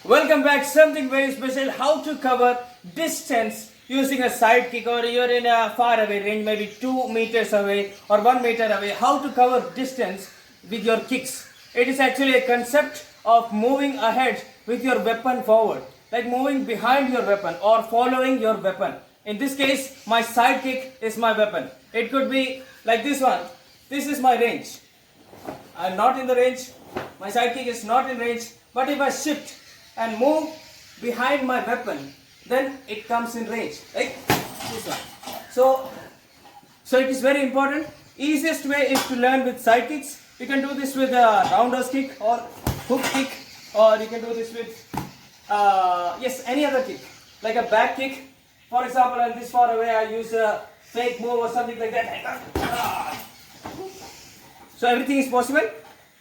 Welcome back. Something very special. How to cover distance using a side kick, or you're in a far away range, maybe 2 meters away or 1 meter away. How to cover distance with your kicks. It is actually a concept of moving ahead with your weapon forward, like moving behind your weapon or following your weapon. In this case, my side kick is my weapon. It could be like this one. This is my range. I'm not in the range. My side kick is not in range. But if I shift and move behind my weapon, then it comes in range, like this one. So it is very important. Easiest way is to learn with side kicks. You can do this with a roundhouse kick or hook kick, or you can do this with any other kick, like a back kick. For example, I'm this far away, I use a fake move or something like that. So everything is possible.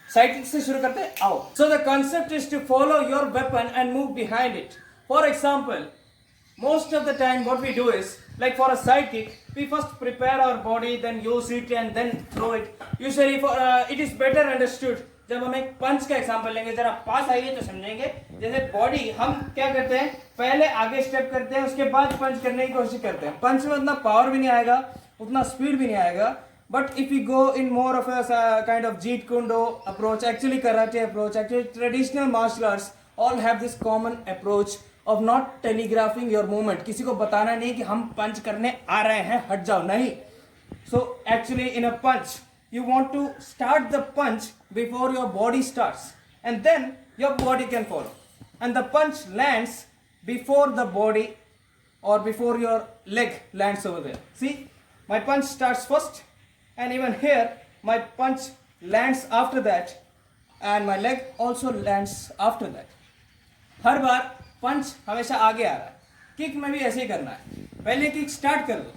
Side kicks से शुरू करते हैं, आओ. So the concept is to follow your weapon and move behind it. For example, most of the time what we do is, like for a side kick, we first prepare our body, then use it and then throw it. Usually it is better understood जब हम एक पंच का example लेंगे, जरा पास आइए तो समझेंगे. जैसे बॉडी हम क्या करते हैं, पहले आगे स्टेप करते हैं, उसके बाद पंच करने की कोशिश करते हैं. पंच में उतना पावर भी नहीं आएगा, उतना स्पीड भी नहीं आएगा. But if we go in more of a kind of Jeet Kune Do approach, actually karate approach, actually traditional martial arts all have this common approach of not telegraphing your movement. किसी को बताना नहीं कि हम पंच करने आ रहे हैं, हट जाओ, नहीं. So actually in a punch, you want to start the punch before your body starts, and then your body can follow. And the punch lands before the body or before your leg lands over there. See, my punch starts first. And even here, my punch lands after that, and my leg also lands after that. हर बार पंच हमेशा आगे आ रहा है. Kick में भी ऐसे ही करना है. पहले किक स्टार्ट कर दो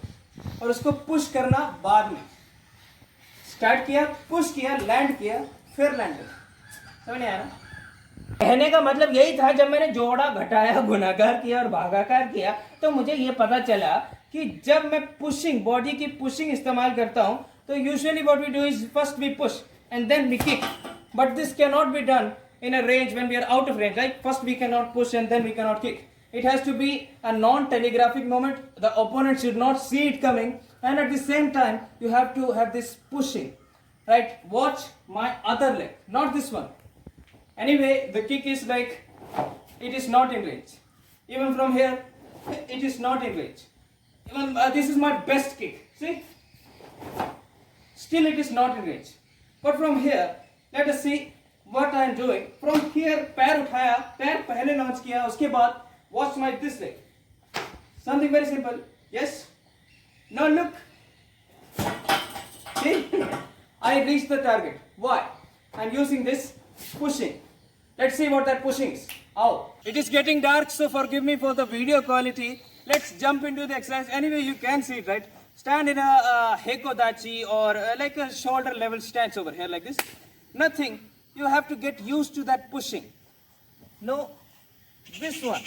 और उसको पुश करना बाद में. स्टार्ट किया, पुश किया, लैंड किया, फिर लैंड किया. समझ नहीं आया ना? कहने का मतलब यही था. जब मैंने जोड़ा, घटाया, गुणाकार किया और भागाकार किया, तो मुझे ये पता चला कि जब मैं पुशिंग, बॉडी की पुशिंग इस्तेमाल करता हूँ, so usually what we do is first we push and then we kick. But this cannot be done in a range when we are out of range. Right? First we cannot push and then we cannot kick. It has to be a non-telegraphic moment. The opponent should not see it coming, and at the same time you have to have this pushing. Right? Watch my other leg, not this one. Anyway, the kick is like, it is not in range. Even from here, it is not in range. Even this is my best kick. See? Still it is not in range. But from here, let us see what I am doing. From here, पैर उठाया, पैर पहले launch किया, उसके बाद watch my this leg. Something very simple. Yes. Now look. See, I reached the target. Why? I am using this pushing. Let's see what that pushing is. Ow. It is getting dark, so forgive me for the video quality. Let's jump into the exercise. Anyway, you can see it, right? Stand in a hekodachi or like a shoulder level stance over here like this. Nothing. You have to get used to that pushing. No, this one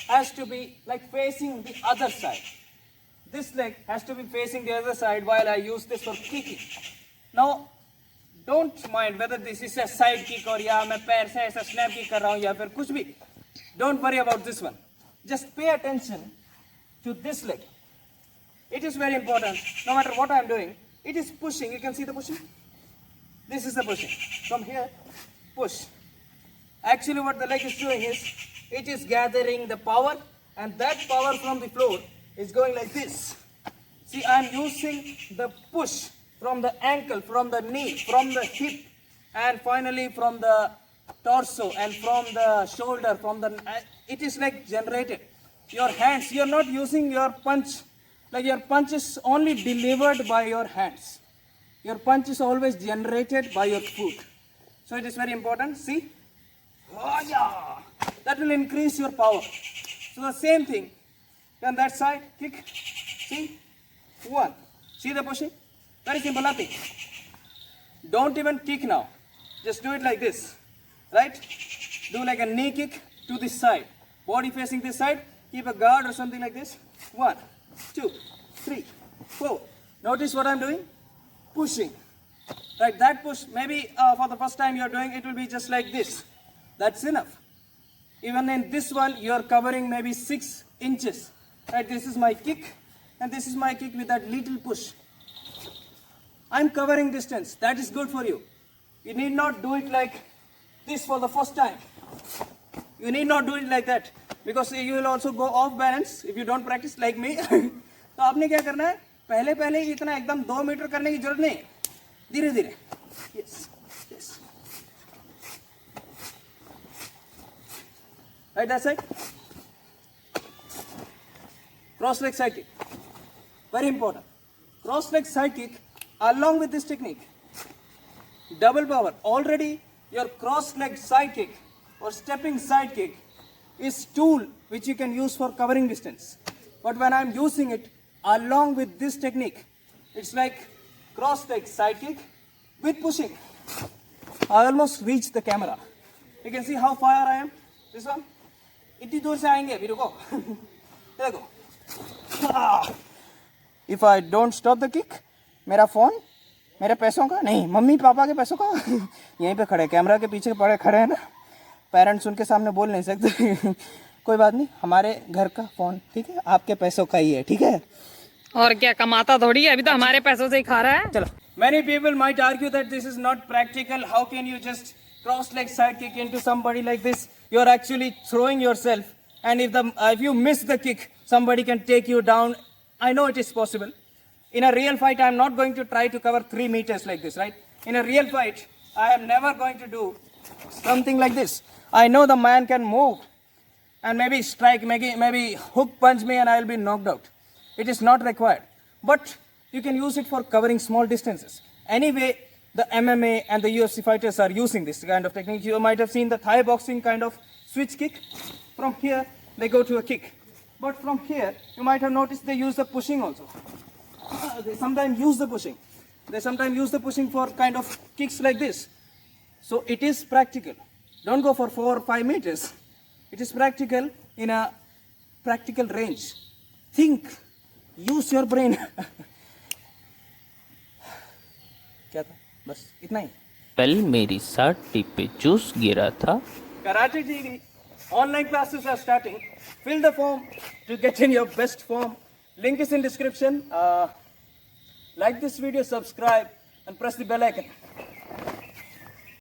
has to be like facing the other side. This leg has to be facing the other side while I use this for kicking. Now, don't mind whether this is a side kick or या मैं पैर से ऐसा snap kick कर रहा हूँ या फिर कुछ भी. Don't worry about this one. Just pay attention to this leg. It is very important. No matter what I am doing, it is pushing. You can see the pushing. This is the pushing. From here, push. Actually, what the leg is doing is, it is gathering the power, and that power from the floor is going like this. See, I am using the push from the ankle, from the knee, from the hip, and finally from the torso and from the shoulder. It is like generated. Your hands, you are not using your punch. Like your punch is only delivered by your hands. Your punch is always generated by your foot. So it is very important. See? Oh, yeah. That will increase your power. So the same thing. On that side, kick. See? One. See the pushing? Very simple, nothing. Don't even kick now. Just do it like this. Right? Do like a knee kick to this side. Body facing this side. Keep a guard or something like this. 1, 2, 3, 4. Notice what I'm doing? Pushing. Right, that push, maybe for the first time you're doing, it will be just like this. That's enough. Even in this one, you are covering maybe 6 inches. Right, this is my kick, and this is my kick with that little push. I'm covering distance. That is good for you. You need not do it like this for the first time. You need not do it like that, because you will also go off balance if you don't practice like me. तो आपने क्या करना है, पहले पहले इतना एकदम 2 metre करने की जरूरत नहीं, धीरे धीरे. Yes, yes. Right, that side. Cross leg side kick. Very important. Cross leg side kick along with this technique. Double power. Already your cross leg side kick or stepping side kick is tool which you can use for covering distance. But when I'm using it along with this technique, it's like cross leg side kick with pushing. I almost reached the camera. You can see how far I am. This one. इतनी दूर से आएंगे अभी, रुको. देखो. If I don't stop the kick, मेरा phone मेरे पैसों का नहीं, मम्मी पापा के पैसों का यहीं पे खड़े, कैमरा के पीछे पड़े खड़े हैं ना. पेरेंट्स उनके सामने बोल नहीं सकते. कोई बात नहीं, हमारे घर का फोन, ठीक है, आपके पैसों का ही है, ठीक है. और क्या, कमाता थोड़ी है, अभी तो हमारे पैसों से ही खा रहा है. चलो. Many people might argue that this is not practical. How can you just cross leg side kick into somebody like this? You are actually throwing yourself, and if you miss the kick, somebody can take you down. I know it is possible. In a real fight, I am not going to try to cover 3 meters like this, right? In a real fight, I am never going to do something like this. I know the man can move and maybe strike, maybe hook punch me and I will be knocked out. It is not required. But you can use it for covering small distances. Anyway, the MMA and the UFC fighters are using this kind of technique. You might have seen the Thai boxing kind of switch kick. From here, they go to a kick. But from here, you might have noticed they use the pushing also. They sometimes use the pushing. They sometimes use the pushing for kind of kicks like this. So it is practical. Don't go for 4 or 5 meters. It is practical in a practical range. Think. Use your brain. क्या था? बस इतना ही. कल मेरी साटी पे juice गिरा था. Karate TV online classes are starting. Fill the form to get in your best form. Link is in description. Like this video, subscribe, and press the bell icon.